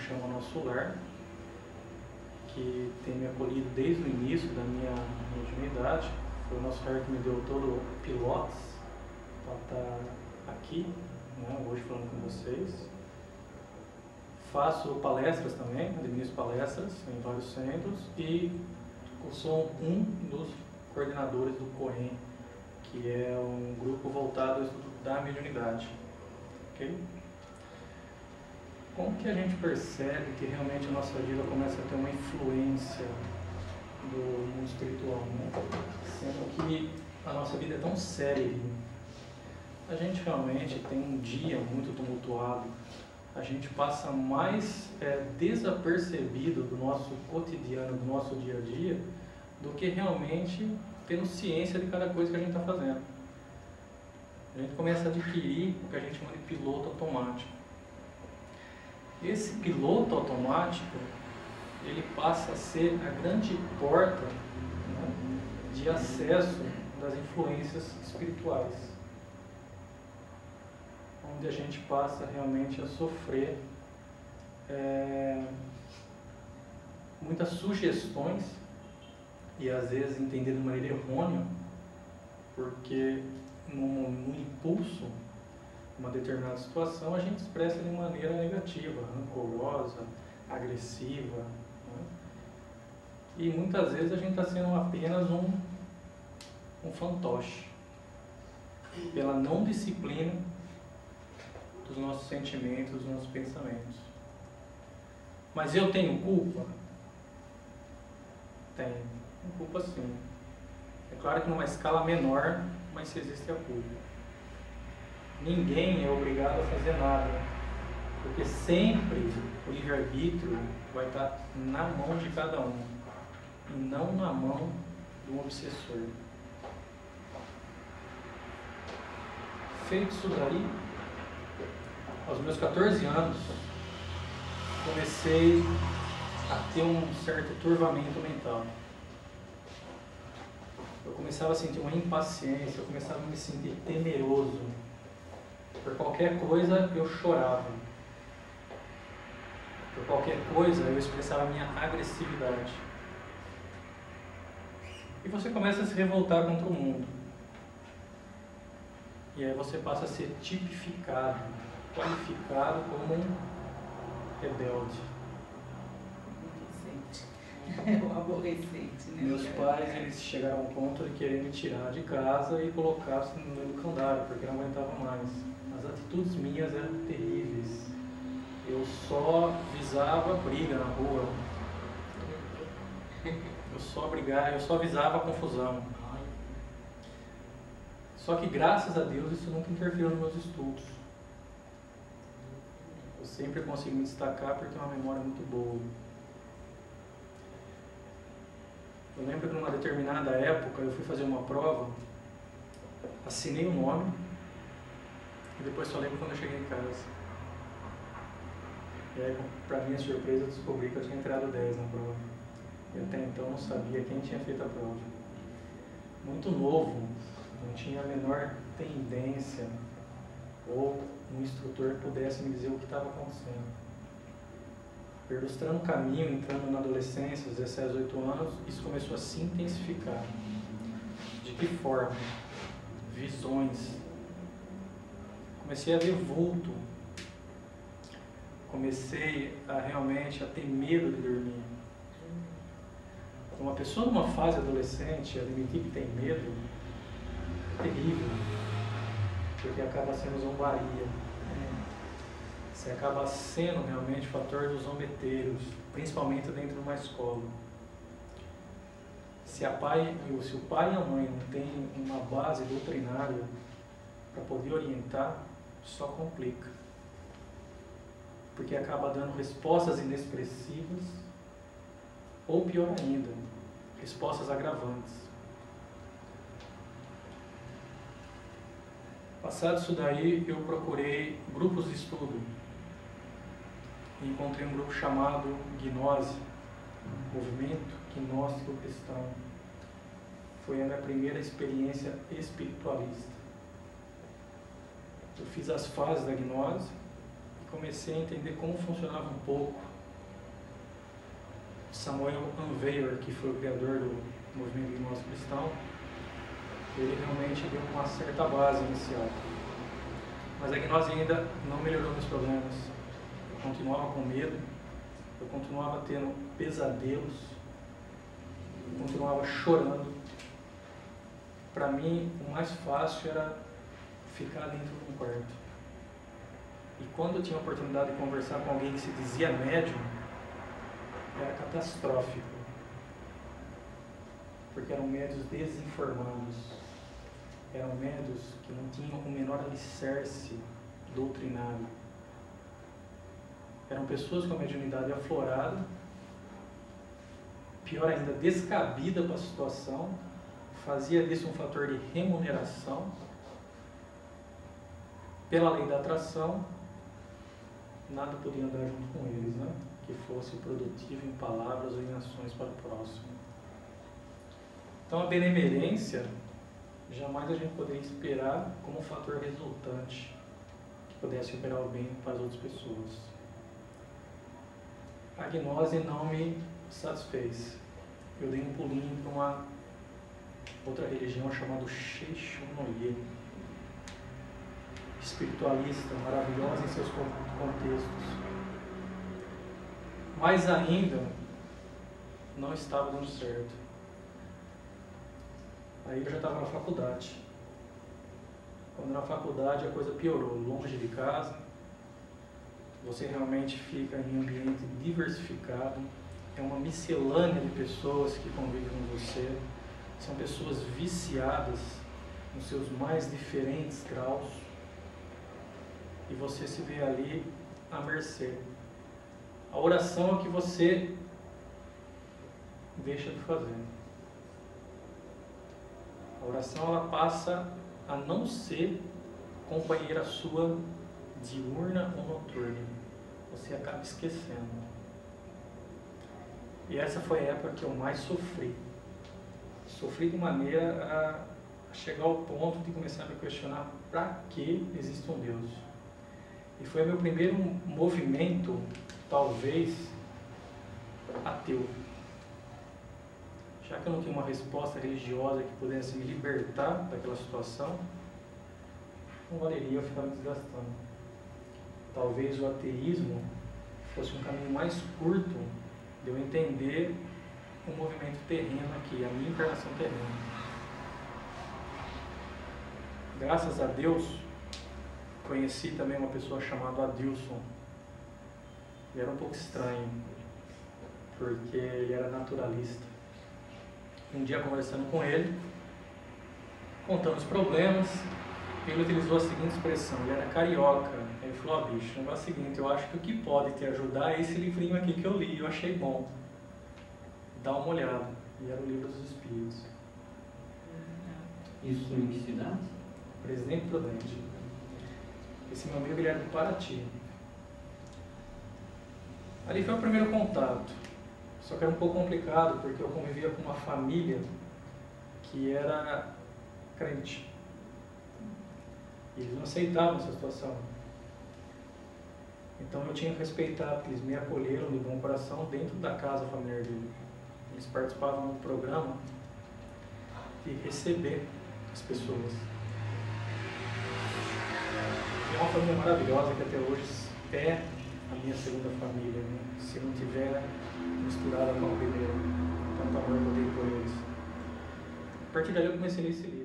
chama Nosso Lar, que tem me acolhido desde o início da minha mediunidade. Foi o Nosso Lar que me deu todo o pilotos para estar aqui, né, hoje falando com vocês. Faço palestras também, administro palestras em vários centros e sou um dos coordenadores do COEM, que é um grupo voltado ao estudo da mediunidade. Okay? Como que a gente percebe que realmente a nossa vida começa a ter uma influência do mundo espiritual, né? Sendo que a nossa vida é tão séria, a gente realmente tem um dia muito tumultuado, a gente passa mais desapercebido do nosso cotidiano, do nosso dia a dia, do que realmente tendo ciência de cada coisa que a gente está fazendo. A gente começa a adquirir o que a gente chama de piloto automático. Esse piloto automático, ele passa a ser a grande porta, né, de acesso das influências espirituais, onde a gente passa realmente a sofrer muitas sugestões e às vezes entender de maneira errônea, porque no impulso, uma determinada situação, a gente expressa de maneira negativa, rancorosa, agressiva, né? E muitas vezes a gente está sendo apenas um fantoche, pela não disciplina dos nossos sentimentos, dos nossos pensamentos. Mas eu tenho culpa? Tenho. Culpa sim. É claro que numa escala menor, mas existe a culpa. Ninguém é obrigado a fazer nada, porque sempre o livre-arbítrio vai estar na mão de cada um, e não na mão do obsessor. Feito isso daí, aos meus 14 anos, comecei a ter um certo turvamento mental. Eu começava a sentir uma impaciência, eu começava a me sentir temeroso. Por qualquer coisa eu chorava. Por qualquer coisa eu expressava a minha agressividade. E você começa a se revoltar contra o mundo. E aí você passa a ser tipificado, qualificado como um rebelde. É o aborrecente, né? Meus pais, eles chegaram ao ponto de querer me tirar de casa e colocar-se no meio do candário, porque não aguentavam mais. As atitudes minhas eram terríveis. Eu só visava briga na rua. Eu só visava confusão. Só que graças a Deus isso nunca interferiu nos meus estudos. Eu sempre consigo me destacar porque tenho uma memória muito boa. Eu lembro que numa determinada época eu fui fazer uma prova, assinei o nome e depois só lembro quando eu cheguei em casa. E aí, para minha surpresa, eu descobri que eu tinha tirado 10 na prova. E até então não sabia quem tinha feito a prova. Muito novo, não tinha a menor tendência ou um instrutor pudesse me dizer o que estava acontecendo. Perlustrando o caminho, entrando na adolescência, aos 17, 18 anos, isso começou a se intensificar. De que forma? Visões. Comecei a ver vulto. Comecei a realmente a ter medo de dormir. Uma pessoa numa fase adolescente, admitir que tem medo, é terrível. Porque acaba sendo zombaria. Você acaba sendo realmente fator dos zombeteiros, principalmente dentro de uma escola. Se o pai e a mãe não têm uma base doutrinária para poder orientar, só complica. Porque acaba dando respostas inexpressivas, ou pior ainda, respostas agravantes. Passado isso daí, eu procurei grupos de estudo. E encontrei um grupo chamado Gnose, Movimento Gnóstico Cristão. Foi a minha primeira experiência espiritualista. Eu fiz as fases da gnose e comecei a entender como funcionava um pouco Samuel Anweyer, que foi o criador do movimento gnóstico cristão, ele realmente deu uma certa base inicial. Mas a gnose ainda não melhorou meus problemas. Eu continuava com medo, eu continuava tendo pesadelos, eu continuava chorando. Para mim, o mais fácil era ficar dentro de um quarto. E quando eu tinha a oportunidade de conversar com alguém que se dizia médium, era catastrófico. Porque eram médios desinformados. Eram médios que não tinham o menor alicerce doutrinário. Eram pessoas com a mediunidade aflorada, pior ainda, descabida para a situação, fazia disso um fator de remuneração, pela lei da atração, nada podia andar junto com eles, né? Que fosse produtivo em palavras ou em ações para o próximo. Então a benemerência, jamais a gente poderia esperar como um fator resultante que pudesse operar o bem para as outras pessoas. A gnose não me satisfez. Eu dei um pulinho para uma outra religião chamada Seixonoye, espiritualista, maravilhosa em seus contextos. Mas ainda não estava dando certo. Aí eu já estava na faculdade. Quando na faculdade a coisa piorou, longe de casa, você realmente fica em um ambiente diversificado, é uma miscelânea de pessoas que convivem com você, são pessoas viciadas nos seus mais diferentes graus, e você se vê ali à mercê. A oração é o que você deixa de fazer. A oração ela passa a não ser companheira sua diurna ou noturna. Você acaba esquecendo. E essa foi a época que eu mais sofri. Sofri de maneira a chegar ao ponto de começar a me questionar para que existe um Deus. E foi o meu primeiro movimento, talvez, ateu. Já que eu não tinha uma resposta religiosa que pudesse me libertar daquela situação, não valeria eu ficar me desgastando. Talvez o ateísmo fosse um caminho mais curto de eu entender o movimento terreno aqui, a minha encarnação terrena. Graças a Deus, conheci também uma pessoa chamada Adilson. Ele era um pouco estranho, porque ele era naturalista. Um dia, conversando com ele, contando os problemas, ele utilizou a seguinte expressão, ele era carioca. Ele falou, bicho, o negócio é o seguinte, eu acho que o que pode te ajudar é esse livrinho aqui que eu li, eu achei bom. Dá uma olhada. E era o Livro dos Espíritos. Isso em que cidade? Presidente Prudente. Esse meu amigo, ele era de Paraty. Ali foi o primeiro contato. Só que era um pouco complicado, porque eu convivia com uma família que era crente. E eles não aceitavam essa situação. Então eu tinha que respeitar, porque eles me acolheram de bom coração dentro da casa familiar dele. Eles participavam do programa de receber as pessoas. É uma família maravilhosa que até hoje é a minha segunda família, né? Se não tiver misturada com a primeira. Tanto amor que eu dei por eles. A partir dali eu comecei a ler esse livro.